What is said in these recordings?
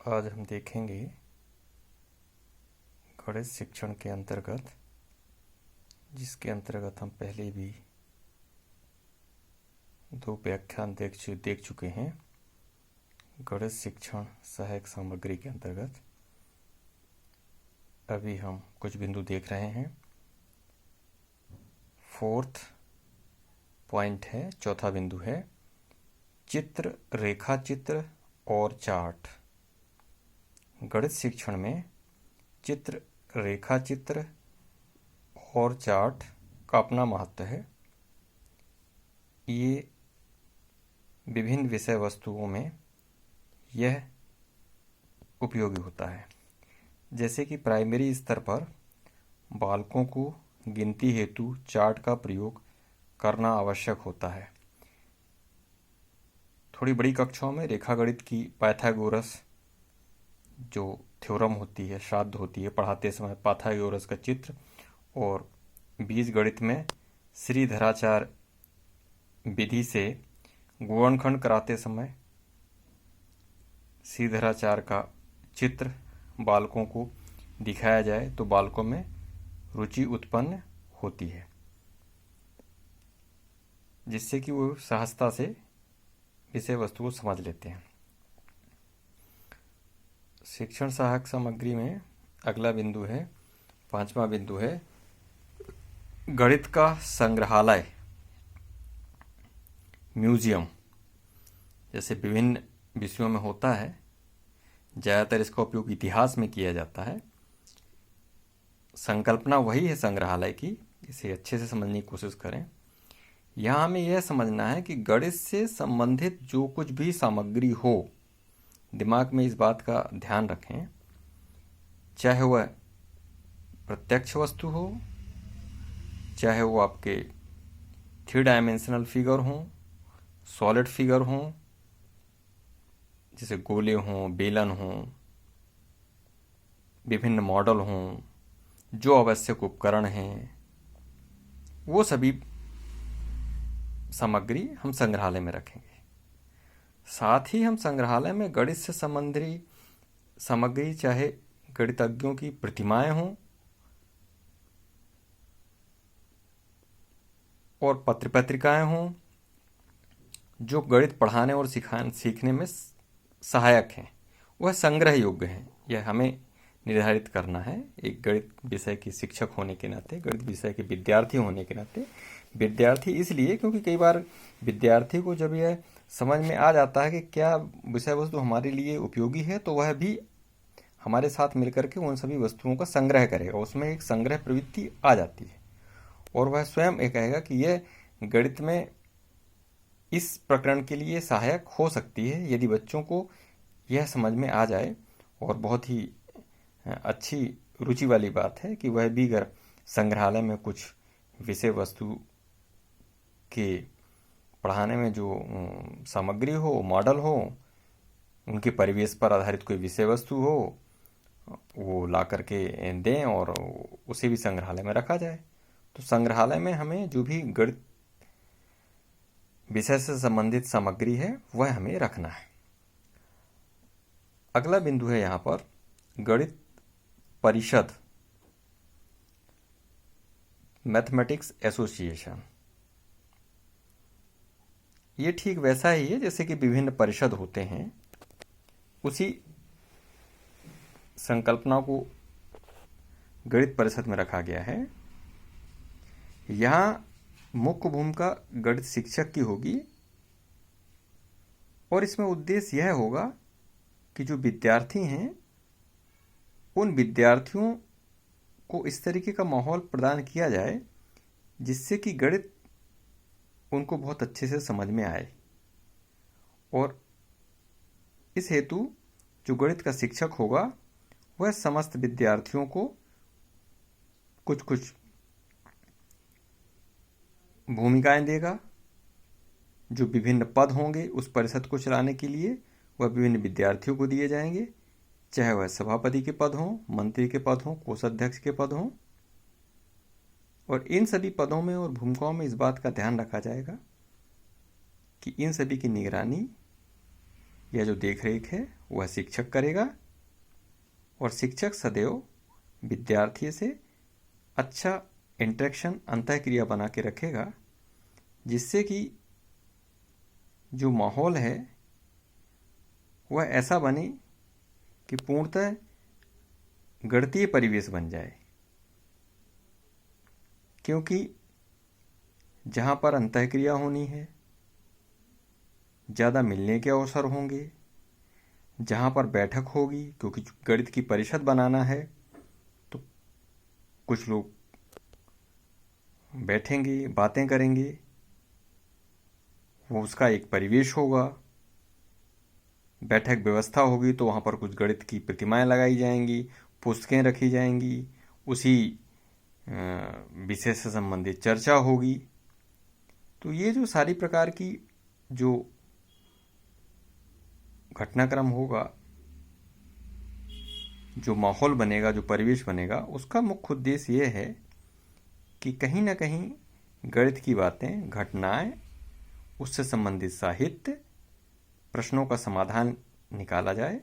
आज हम देखेंगे गणित शिक्षण के अंतर्गत, जिसके अंतर्गत हम पहले भी 2 व्याख्यान देख चुके हैं। गणित शिक्षण सहायक सामग्री के अंतर्गत अभी हम कुछ बिंदु देख रहे हैं। 4th पॉइंट है, चौथा बिंदु है चित्र, रेखा चित्र और चार्ट। गणित शिक्षण में चित्र, रेखा चित्र और चार्ट का अपना महत्व है। ये विभिन्न विषय वस्तुओं में यह उपयोगी होता है। जैसे कि प्राइमरी स्तर पर बालकों को गिनती हेतु चार्ट का प्रयोग करना आवश्यक होता है। थोड़ी बड़ी कक्षाओं में रेखागणित की पाइथागोरस जो थ्योरम होती है, श्राद्ध होती है, पढ़ाते समय पाइथागोरस का चित्र, और बीजगणित में श्रीधराचार्य विधि से गुणनखंड कराते समय श्रीधराचार्य का चित्र बालकों को दिखाया जाए तो बालकों में रुचि उत्पन्न होती है, जिससे कि वो सहजता से विषय वस्तु को समझ लेते हैं। शिक्षण सहायक सामग्री में अगला बिंदु है, 5वां बिंदु है गणित का संग्रहालय, म्यूजियम। जैसे विभिन्न विषयों में होता है, ज़्यादातर इसका उपयोग इतिहास में किया जाता है। संकल्पना वही है संग्रहालय की, इसे अच्छे से समझने की कोशिश करें। यहाँ हमें यह समझना है कि गणित से संबंधित जो कुछ भी सामग्री हो, दिमाग में इस बात का ध्यान रखें, चाहे वह प्रत्यक्ष वस्तु हो, चाहे वो आपके 3 डायमेंशनल फिगर हों, सॉलिड फिगर हों, जैसे गोले हों, बेलन हों, विभिन्न मॉडल हों, जो आवश्यक उपकरण हैं, वो सभी सामग्री हम संग्रहालय में रखेंगे। साथ ही हम संग्रहालय में गणित से संबंधी सामग्री, चाहे गणितज्ञों की प्रतिमाएं हों और पत्र पत्रिकाएं हों, जो गणित पढ़ाने और सीखने में सहायक हैं, वह संग्रह योग्य हैं। यह हमें निर्धारित करना है। एक गणित विषय की शिक्षक होने के नाते, गणित विषय के विद्यार्थी होने के नाते, विद्यार्थी इसलिए क्योंकि कई बार विद्यार्थी को जब यह समझ में आ जाता है कि क्या विषय वस्तु हमारे लिए उपयोगी है, तो वह भी हमारे साथ मिलकर के उन सभी वस्तुओं का संग्रह करेगा। उसमें एक संग्रह प्रवृत्ति आ जाती है और वह स्वयं ये कहेगा कि यह गणित में इस प्रकरण के लिए सहायक हो सकती है, यदि बच्चों को यह समझ में आ जाए। और बहुत ही अच्छी रुचि वाली बात है कि वह भी अगर संग्रहालय में कुछ विषय वस्तु के पढ़ाने में जो सामग्री हो, मॉडल हो, उनके परिवेश पर आधारित कोई विषय वस्तु हो, वो ला करके दें और उसे भी संग्रहालय में रखा जाए। तो संग्रहालय में हमें जो भी गणित विषय से संबंधित सामग्री है वह हमें रखना है। अगला बिंदु है यहाँ पर गणित परिषद, मैथमेटिक्स एसोसिएशन। ये ठीक वैसा ही है जैसे कि विभिन्न परिषद होते हैं, उसी संकल्पना को गणित परिषद में रखा गया है। यहाँ मुख्य भूमिका गणित शिक्षक की होगी और इसमें उद्देश्य यह होगा कि जो विद्यार्थी हैं, उन विद्यार्थियों को इस तरीके का माहौल प्रदान किया जाए जिससे कि गणित उनको बहुत अच्छे से समझ में आए। और इस हेतु जो गणित का शिक्षक होगा वह समस्त विद्यार्थियों को कुछ कुछ भूमिकाएं देगा। जो विभिन्न पद होंगे उस परिषद को चलाने के लिए वह विभिन्न विद्यार्थियों को दिए जाएंगे, चाहे वह सभापति के पद हों, मंत्री के पद हों, कोषाध्यक्ष के पद हों। और इन सभी पदों में और भूमिकाओं में इस बात का ध्यान रखा जाएगा कि इन सभी की निगरानी यह जो देख रेख है वह शिक्षक करेगा और शिक्षक सदैव विद्यार्थी से अच्छा इंटरेक्शन अंतःक्रिया बना के रखेगा, जिससे कि जो माहौल है वह ऐसा बने कि पूर्णतः गणितीय परिवेश बन जाए। क्योंकि जहाँ पर अंतःक्रिया होनी है, ज़्यादा मिलने के अवसर होंगे, जहाँ पर बैठक होगी, क्योंकि गणित की परिषद बनाना है तो कुछ लोग बैठेंगे, बातें करेंगे, वो उसका एक परिवेश होगा। बैठक व्यवस्था होगी तो वहाँ पर कुछ गणित की प्रतिमाएं लगाई जाएंगी, पुस्तकें रखी जाएंगी, उसी विषय से संबंधित चर्चा होगी। तो ये जो सारी प्रकार की जो घटनाक्रम होगा, जो माहौल बनेगा, जो परिवेश बनेगा, उसका मुख्य उद्देश्य ये है कि कहीं ना कहीं गणित की बातें, घटनाएं, उससे संबंधित साहित्य, प्रश्नों का समाधान निकाला जाए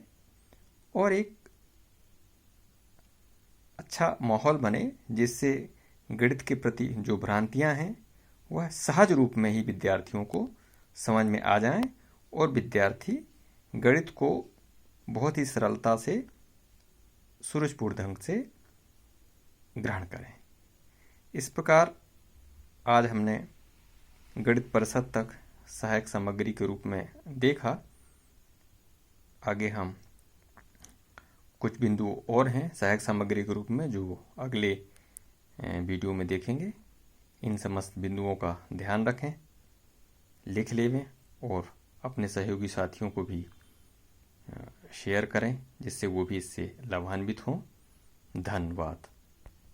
और एक अच्छा माहौल बने, जिससे गणित के प्रति जो भ्रांतियां हैं वह सहज रूप में ही विद्यार्थियों को समझ में आ जाएं और विद्यार्थी गणित को बहुत ही सरलता से, सुरुचिपूर्ण ढंग से ग्रहण करें। इस प्रकार आज हमने गणित परिषद तक सहायक सामग्री के रूप में देखा। आगे हम कुछ बिंदु और हैं सहायक सामग्री के रूप में जो अगले वीडियो में देखेंगे। इन समस्त बिंदुओं का ध्यान रखें, लिख लेवें और अपने सहयोगी साथियों को भी शेयर करें, जिससे वो भी इससे लाभान्वित हों। धन्यवाद।